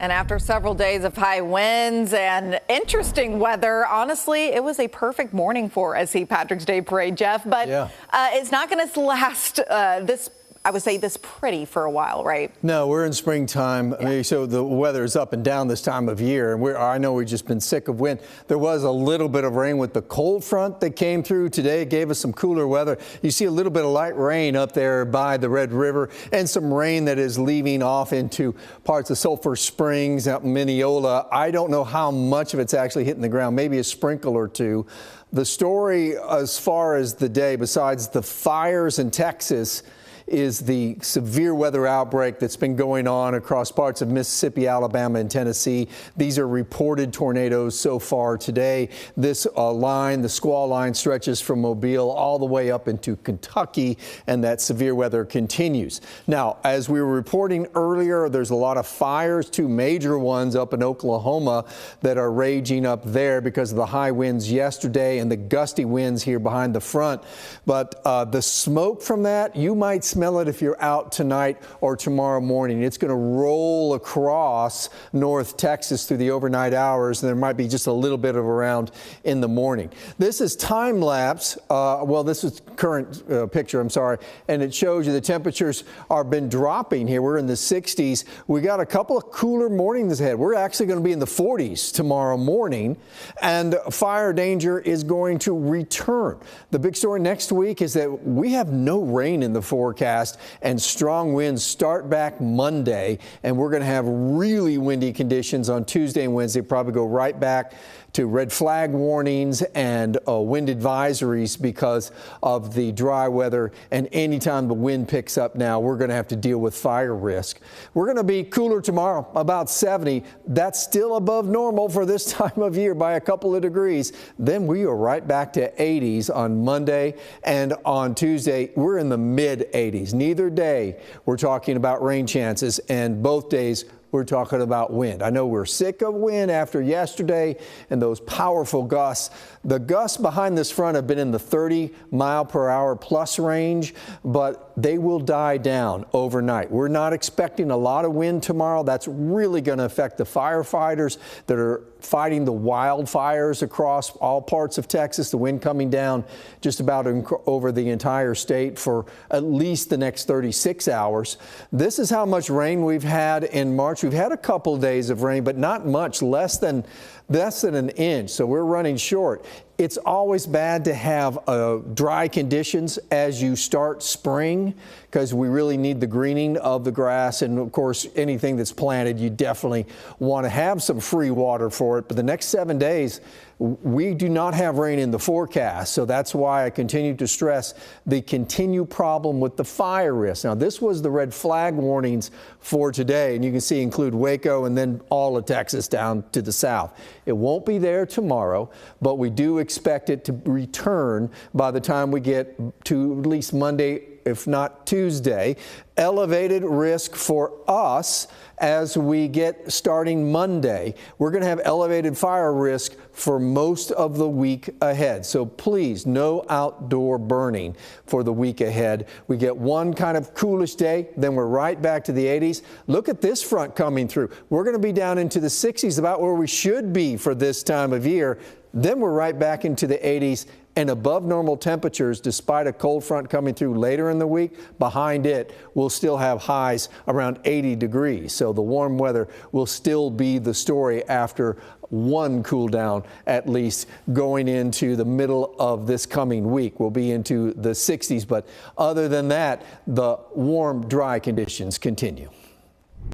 And after several days of high winds and interesting weather, honestly, it was a perfect morning for a St. Patrick's Day parade, Jeff. But it's not going to last this pretty for a while, right? No, we're in springtime, so the weather is up and down this time of year. And I know we've just been sick of wind. There was a little bit of rain with the cold front that came through today. It gave us some cooler weather. You see a little bit of light rain up there by the Red River and some rain that is leaving off into parts of Sulphur Springs out in Mineola. I don't know how much of it's actually hitting the ground, maybe a sprinkle or two. The story as far as the day, besides the fires in Texas, is the severe weather outbreak that's been going on across parts of Mississippi, Alabama, and Tennessee. These are reported tornadoes so far today. This line, the squall line, stretches from Mobile all the way up into Kentucky, and that severe weather continues. Now, as we were reporting earlier, there's a lot of fires, two major ones up in Oklahoma that are raging up there because of the high winds yesterday and the gusty winds here behind the front. But the smoke from that, you might smell it if you're out tonight or tomorrow morning. It's going to roll across North Texas through the overnight hours, and there might be just a little bit of around in the morning. This is time lapse. This is current picture, I'm sorry, and it shows you the temperatures are been dropping here. We're in the 60s. We got a couple of cooler mornings ahead. We're actually going to be in the 40s tomorrow morning, and fire danger is going to return. The big story next week is that we have no rain in the forecast, and strong winds start back Monday, and we're going to have really windy conditions on Tuesday and Wednesday. Probably go right back to red flag warnings and wind advisories because of the dry weather. And anytime the wind picks up now, we're going to have to deal with fire risk. We're going to be cooler tomorrow, about 70. That's still above normal for this time of year by a couple of degrees. Then we are right back to 80s on Monday, and on Tuesday we're in the mid 80s. Neither day we're talking about rain chances, and both days we're talking about wind. I know we're sick of wind after yesterday and those powerful gusts. The gusts behind this front have been in the 30-mile-per-hour plus range, but they will die down overnight. We're not expecting a lot of wind tomorrow. That's really going to affect the firefighters that are fighting the wildfires across all parts of Texas. The wind coming down just about over the entire state for at least the next 36 hours. This is how much rain we've had in March. We've had a couple of days of rain, but not much, less than an inch. So we're running short. It's always bad to have dry conditions as you start spring because we really need the greening of the grass. And of course, anything that's planted, you definitely want to have some free water for it. But the next 7 days, we do not have rain in the forecast. So that's why I continue to stress the continued problem with the fire risk. Now, this was the red flag warnings for today. And you can see include Waco and then all of Texas down to the south. It won't be there tomorrow, but we do expect it to return by the time we get to at least Monday, if not Tuesday. Elevated risk for us as we get starting Monday. We're going to have elevated fire risk for most of the week ahead. So please, no outdoor burning for the week ahead. We get one kind of coolish day, then we're right back to the 80s. Look at this front coming through. We're going to be down into the 60s, about where we should be for this time of year. Then we're right back into the 80s and above normal temperatures despite a cold front coming through later in the week. Behind it, we'll still have highs around 80 degrees. So the warm weather will still be the story after one cool down, at least going into the middle of this coming week. We'll be into the 60s, but other than that, the warm, dry conditions continue.